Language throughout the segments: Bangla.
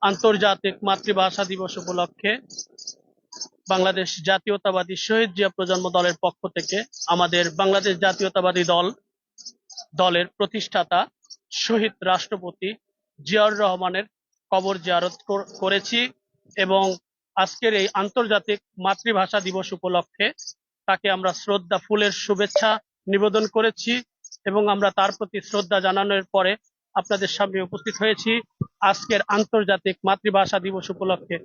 আন্তর্জাতিক মাতৃভাষা দিবস উপলক্ষে বাংলাদেশ জাতীয়তাবাদী শহীদ জিয়া প্রজন্ম দলের পক্ষ থেকে আমাদের বাংলাদেশ জাতীয়তাবাদী দলের প্রতিষ্ঠাতা শহীদ রাষ্ট্রপতি জিয়াউর রহমানের কবর জিয়ারত করেছি এবং আজকের এই আন্তর্জাতিক মাতৃভাষা দিবস উপলক্ষে তাকে আমরা শ্রদ্ধা ফুলের শুভেচ্ছা নিবেদন করেছি এবং আমরা তার প্রতি শ্রদ্ধা জানানোর পরে আপনাদের সামনে উপস্থিত হয়েছি আজকের আন্তর্জাতিক মাতৃভাষা দিবস উপলক্ষে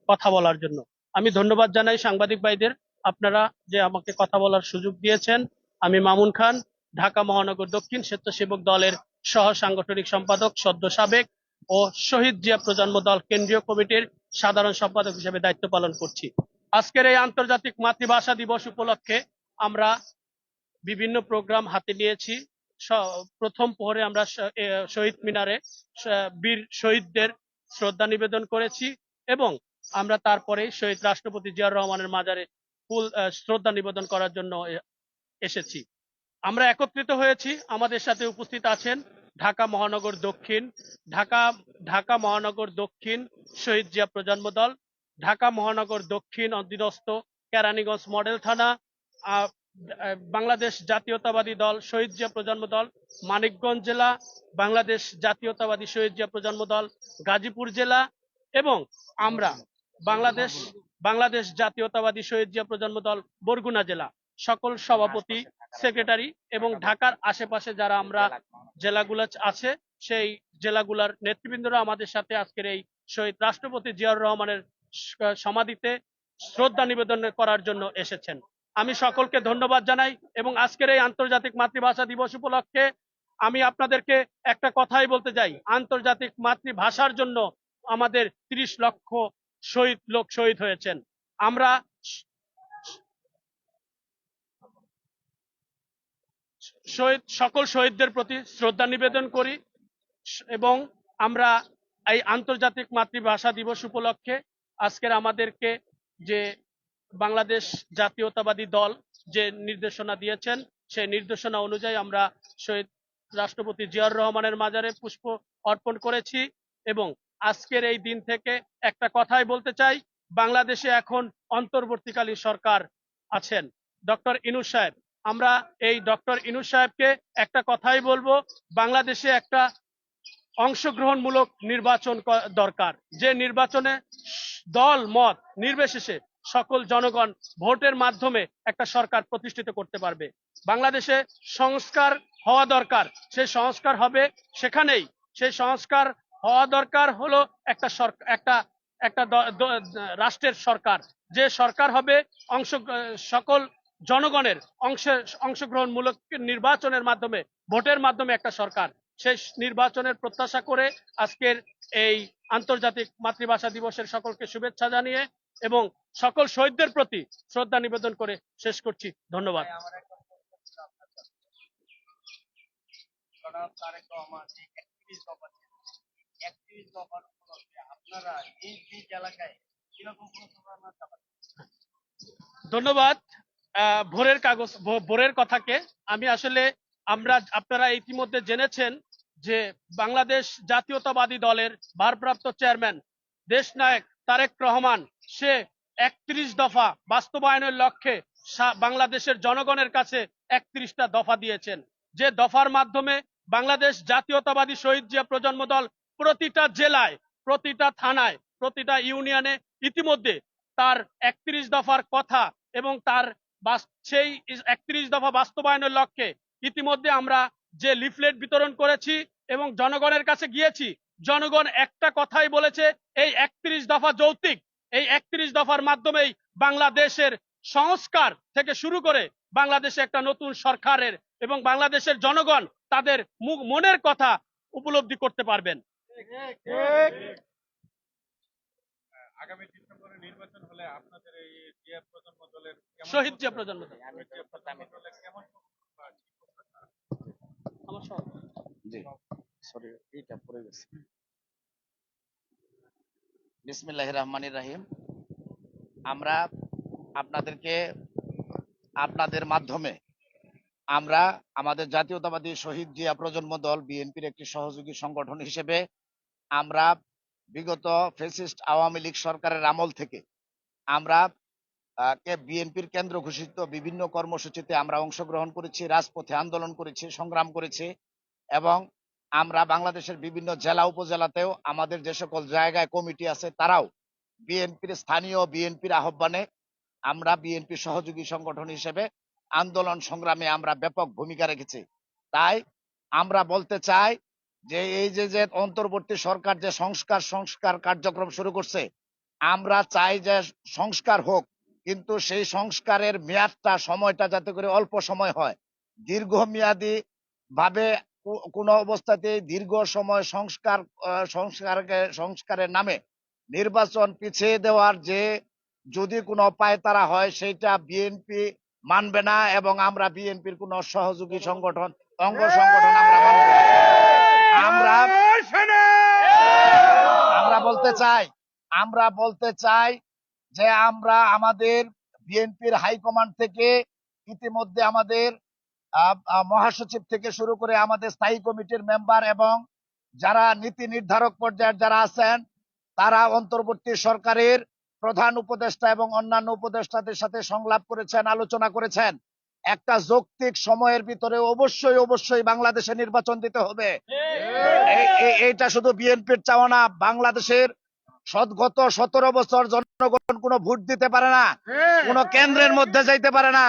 কথা বলার জন্য। আমি ধন্যবাদ জানাই সাংবাদিক ভাইদের, আপনারা যে আমাকে কথা বলার সুযোগ দিয়েছেন। আমি মামুন খান, ঢাকা মহানগর দক্ষিণ স্বেচ্ছাসেবক দলের সহ সাংগঠনিক সম্পাদক, সদ্য সাবেক ও শহীদ জিয়া প্রজন্ম দল কেন্দ্রীয় কমিটির সাধারণ সম্পাদক হিসেবে দায়িত্ব পালন করছি। আজকের এই আন্তর্জাতিক মাতৃভাষা দিবস উপলক্ষে আমরা বিভিন্ন প্রোগ্রাম হাতে নিয়েছি। প্রথম প্রহরে আমরা শহীদ মিনারে বীর শহীদদের শ্রদ্ধা নিবেদন করেছি এবং আমরা তারপরে শহীদ রাষ্ট্রপতি জিয়াউর রহমানের মাজারে ফুল শ্রদ্ধা নিবেদন করার জন্য এসেছি। আমরা একত্রিত হয়েছি, আমাদের সাথে উপস্থিত আছেন ঢাকা মহানগর দক্ষিণ ঢাকা মহানগর দক্ষিণ শহীদ জিয়া প্রজন্ম দল, ঢাকা মহানগর দক্ষিণ অধীনস্থ কেরানীগঞ্জ মডেল থানা, বাংলাদেশ জাতীয়তাবাদী দল শহীদ জিয়া প্রজন্ম দল মানিকগঞ্জ জেলা, বাংলাদেশ জাতীয়তাবাদী শহীদ জিয়া প্রজন্ম দল গাজীপুর জেলা এবং আমরা বাংলাদেশ জাতীয়তাবাদী শহীদ জিয়া প্রজন্ম দল বরগুনা জেলা সকল সভাপতি, সেক্রেটারি এবং ঢাকার আশেপাশে যারা আমরা জেলাগুলো আছে সেই জেলাগুলার নেতৃবৃন্দরা আমাদের সাথে আজকের এই শহীদ রাষ্ট্রপতি জিয়াউর রহমানের সমাধিতে শ্রদ্ধা নিবেদন করার জন্য এসেছেন। আমি সকলকে ধন্যবাদ জানাই এবং আজকের এই আন্তর্জাতিক মাতৃভাষা দিবস উপলক্ষে আমি আপনাদেরকে একটা কথাই বলতে চাই, আন্তর্জাতিক মাতৃভাষার জন্য আমাদের 30 লক্ষ লোক শহীদ হয়েছেন। আমরা সকল শহীদদের প্রতি শ্রদ্ধা নিবেদন করি এবং আমরা এই আন্তর্জাতিক মাতৃভাষা দিবস উপলক্ষে আজকের আমাদেরকে যে বাংলাদেশ জাতীয়তাবাদী দল যে নির্দেশনা দিয়েছেন সেই নির্দেশনা অনুযায়ী আমরা শহীদ রাষ্ট্রপতি জিয়াউর রহমানের মাজারে পুষ্প অর্পণ করেছি এবং আজকের এই দিন থেকে একটা কথাই বলতে চাই, বাংলাদেশে এখন অন্তর্বর্তীকালীন সরকার আছেন ডক্টর ইউনূস সাহেব। আমরা এই ডক্টর ইউনূস সাহেবকে একটা কথাই বলবো, বাংলাদেশে একটা অংশগ্রহণমূলক নির্বাচন দরকার, যে নির্বাচনে দল মত নির্বিশেষে সকল জনগণ ভোটের মাধ্যমে একটা সরকার প্রতিষ্ঠিত করতে পারবে। বাংলাদেশে সংস্কার হওয়া দরকার, সেই সংস্কার হবে সেখানেই, সেই সংস্কার হওয়া দরকার হলো একটা রাষ্ট্রের সরকার, যে সরকার হবে সকল জনগণের অংশগ্রহণমূলক নির্বাচনের মাধ্যমে, ভোটের মাধ্যমে একটা সরকার। সেই নির্বাচনের প্রত্যাশা করে আজকের এই আন্তর্জাতিক মাতৃভাষা দিবসের সকলকে শুভেচ্ছা জানিয়ে এবং সকল শহীদদের প্রতি শ্রদ্ধা নিবেদন করে শেষ করছি। ধন্যবাদ। ধন্যবাদ ভোরের কথাকে। আমি আসলে আপনারা ইতিমধ্যে জেনেছেন যে বাংলাদেশ জাতীয়তাবাদী দলের ভারপ্রাপ্ত চেয়ারম্যান দেশনায়ক তারেক রহমান সে 31 দফা বাস্তবায়নের লক্ষ্যে বাংলাদেশের জনগণের কাছে 31টা দফা দিয়েছেন, যে দফার মাধ্যমে বাংলাদেশ জাতীয়তাবাদী শহীদ জিয়া প্রজন্ম দল প্রতিটা জেলায়, প্রতিটা থানায়, প্রতিটা ইউনিয়নে ইতিমধ্যে তার 31 দফার কথা এবং তার সেই 31 দফা বাস্তবায়নের লক্ষ্যে ইতিমধ্যে আমরা যে লিফলেট বিতরণ করেছি এবং জনগণের কাছে গিয়েছি, জনগণ একটা কথাই বলেছে, এই 31 দফা যৌক্তিক, এই 31 দফার মাধ্যমেই বাংলাদেশের সংস্কার থেকে শুরু করে বাংলাদেশে একটা নতুন সরকারের এবং বাংলাদেশের জনগণ তাদের মনের কথা উপলব্ধি করতে পারবেন। আগামী ডিসেম্বরে নির্বাচন হলে আপনাদের এই জিয়া প্রজন্ম দলের শহীদ জিয়া প্রজন্ম দল কেমন বিসমিল্লাহির রহমানির রহিম। আমরা আপনাদেরকে আপনাদের মাধ্যমে আমরা আমাদের জাতীয়তাবাদী শহীদ জিয়া প্রজন্ম দল বিএনপির একটি সহযোগী সংগঠন হিসেবে আমরা বিগত ফ্যাসিস্ট আওয়ামী লীগ সরকারের আমল থেকে আমরা বিএনপির কেন্দ্র ঘোষিত বিভিন্ন কর্মসূচিতে আমরা অংশগ্রহণ করেছি, রাজপথে আন্দোলন করেছি, সংগ্রাম করেছি এবং আমরা বাংলাদেশের বিভিন্ন জেলা উপজেলাতেও আমাদের যে সকল জায়গায় কমিটি আছে তারাও বিএনপির স্থানীয় বিএনপির আহ্বানে আমরা বিএনপি সহযোগী সংগঠন হিসেবে আন্দোলন সংগ্রামে আমরা ব্যাপক ভূমিকা রেখেছি। তাই আমরা বলতে চাই যে এই যে অন্তর্বর্তী সরকার যে সংস্কার কার্যক্রম শুরু করছে, আমরা চাই যে সংস্কার হোক, কিন্তু সেই সংস্কারের মেয়াদটা সময়টা যাতে করে অল্প সময় হয়। দীর্ঘমেয়াদী ভাবে কোনো অবস্থাতেই দীর্ঘ সময় সংস্কারের নামে নির্বাচন পিছিয়ে দেওয়ার যে যদি কোনো পায়তারা হয় সেটা বিএনপি মানবে না এবং আমরা বিএনপির কোন সহযোগী সংগঠন অঙ্গ সংগঠন আমরা মানব না। আমরা আমরা বলতে চাই যে আমরা আমাদের বিএনপির হাইকমান্ড থেকে ইতিমধ্যে আমাদের মহাসচিব থেকে শুরু করে আমাদের স্থায়ী কমিটির মেম্বার এবং যারা নীতি নির্ধারক পর্যায়ের যারা আছেন তারা অন্তর্বর্তী সরকারের প্রধান উপদেষ্টা এবং অন্যান্য উপদেষ্টাদের সাথে সংলাপ করেছেন, আলোচনা করেছেন। একটা যৌক্তিক সময়ের ভিতরে অবশ্যই বাংলাদেশে নির্বাচন দিতে হবে। এইটা শুধু বিএনপির চাওয়া না, বাংলাদেশের গত 17 বছর জনগণ কোনো ভোট দিতে পারে না, কোন কেন্দ্রের মধ্যে যাইতে পারে না।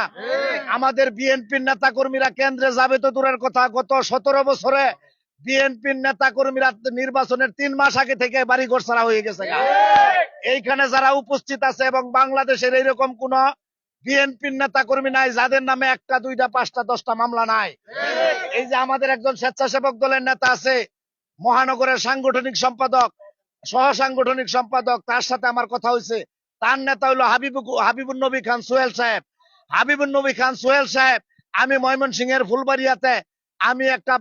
আমাদের বিএনপির নেতা কর্মীরা কেন্দ্রে যাবে তো দূরের কথা, গত 17 বছরে বিএনপির নেতা কর্মীরা নির্বাচনের 3 মাস আগে থেকে বাড়িঘর ছাড়া হয়ে গেছে। এইখানে যারা উপস্থিত আছে এবং বাংলাদেশের এইরকম কোন বিএনপির নেতা কর্মী নাই যাদের নামে 1টা 2টা 5টা 10টা মামলা নাই। এই যে আমাদের একজন স্বেচ্ছাসেবক দলের নেতা আছে, মহানগরের সাংগঠনিক সম্পাদক, সহ সাংগঠনিক সম্পাদক, তার সাথে আমার কথা হয়েছে। তার নেতা হলো হাবিবুন নবী খান সোহেল সাহেব। হাবিবুন নবী খান সোহেল সাহেব, আমি ময়মনসিংহের ফুলবাড়িয়াতে আমি একটা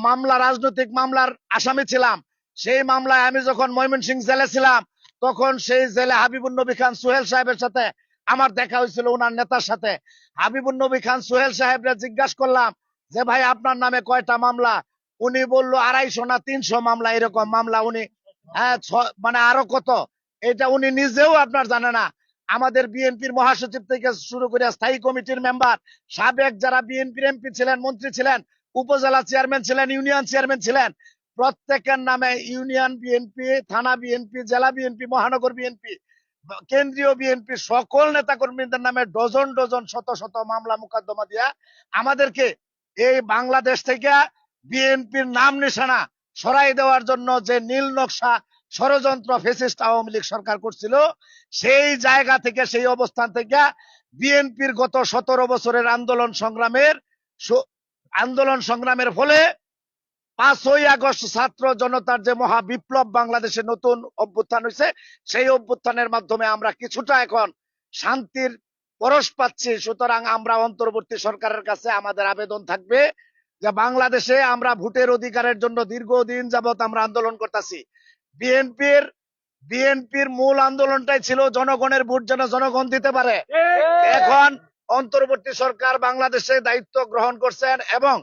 মামলা, রাজনৈতিক মামলার আসামি ছিলাম। সেই মামলায় আমি যখন ময়মনসিংহ জেলে ছিলাম তখন সেই জেলে হাবিবুন নবী খান সোহেল সাহেবের সাথে আমার দেখা হয়েছিল, ওনার নেতার সাথে। হাবিবুন নবী খান সোহেল সাহেবরা জিজ্ঞাসা করলাম যে ভাই আপনার নামে কয়টা মামলা? উনি বললো 250 না 300 মামলা, এরকম মামলা উনি, মানে আরো কত, এটা উনি নিজেও আপনার জানে না। আমাদের বিএনপির মহাসচিব থেকে শুরু করে স্থায়ী কমিটির মেম্বার, সাবেক যারা বিএনপির এমপি ছিলেন, মন্ত্রী ছিলেন, উপজেলা চেয়ারম্যান ছিলেন, ইউনিয়ন চেয়ারম্যান ছিলেন, প্রত্যেকের নামে ইউনিয়ন বিএনপি, থানা বিএনপি, জেলা বিএনপি, মহানগর বিএনপি, কেন্দ্রীয় বিএনপি সকল নেতা কর্মীদের নামে ডজন ডজন শত শত মামলা মোকদ্দমা দিয়া আমাদেরকে এই বাংলাদেশ থেকে বিএনপির নাম নিশানা সরাই দেওয়ার জন্য যে নীল নকশা ষড়যন্ত্র ফ্যাসিস্ট আওয়ামী লীগ সরকার করছিল, সেই জায়গা থেকে, সেই অবস্থান থেকে বিএনপির গত 17 বছরের আন্দোলন সংগ্রামের ফলে 5ই আগস্ট ছাত্র জনতার যে মহা বিপ্লব বাংলাদেশে নতুন অভ্যুত্থান হয়েছে, সেই অভ্যুত্থানের মাধ্যমে আমরা কিছুটা এখন শান্তির পরশ পাচ্ছি। সুতরাং আমরা অন্তর্বর্তী সরকারের কাছে আমাদের আবেদন থাকবে যে বাংলাদেশে আমরা ভোটের অধিকারের জন্য দীর্ঘদিন যাবত আমরা আন্দোলন করতেছি। বিএনপির মূল আন্দোলনটাই ছিল জনগণের ভোট যেন জনগণ দিতে পারে। এখন অন্তর্বর্তী সরকার বাংলাদেশে দায়িত্ব গ্রহণ করছেন এবং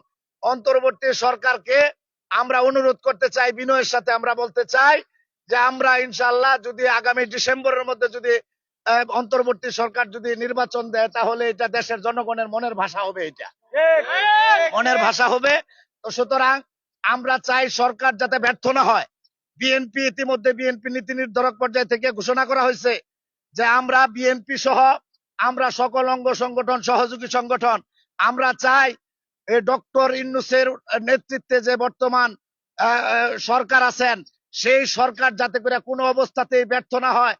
অন্তর্বর্তী সরকারকে আমরা অনুরোধ করতে চাই, বিনয়ের সাথে আমরা বলতে চাই যে আমরা ইনশাআল্লাহ যদি আগামী ডিসেম্বরের মধ্যে যদি অন্তর্বর্তী সরকার যদি নির্বাচন দেয় তাহলে এটা দেশের জনগণের মনের ভাষা হবে, এটা মনের ভাষা হবে। তো সুতরাং আমরা চাই সরকার যাতে ব্যর্থ না হয়। ইতিমধ্যে বিএনপি নীতি নির্ধারক পর্যায় থেকে ঘোষণা করা হয়েছে যে আমরা বিএনপি সহ আমরা সকল অঙ্গ সংগঠন, সহযোগী সংগঠন, আমরা চাই ডক্টর ইউনূসের নেতৃত্বে যে বর্তমান সরকার আছেন সেই সরকার যাতে করে কোনো অবস্থাতেই ব্যর্থ না হয়।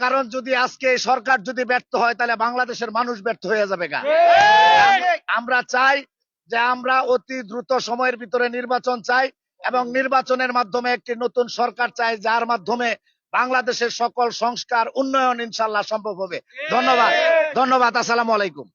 কারণ যদি আজকে সরকার যদি ব্যর্থ হয় তাহলে বাংলাদেশের মানুষ ব্যর্থ হয়ে যাবে। আমরা চাই যে আমরা অতি দ্রুত সময়ের ভিতরে নির্বাচন চাই এবং নির্বাচনের মাধ্যমে একটি নতুন সরকার চাই যার মাধ্যমে বাংলাদেশের সকল সংস্কার উন্নয়ন ইনশাআল্লাহ সম্ভব হবে। ধন্যবাদ। আসসালামু আলাইকুম।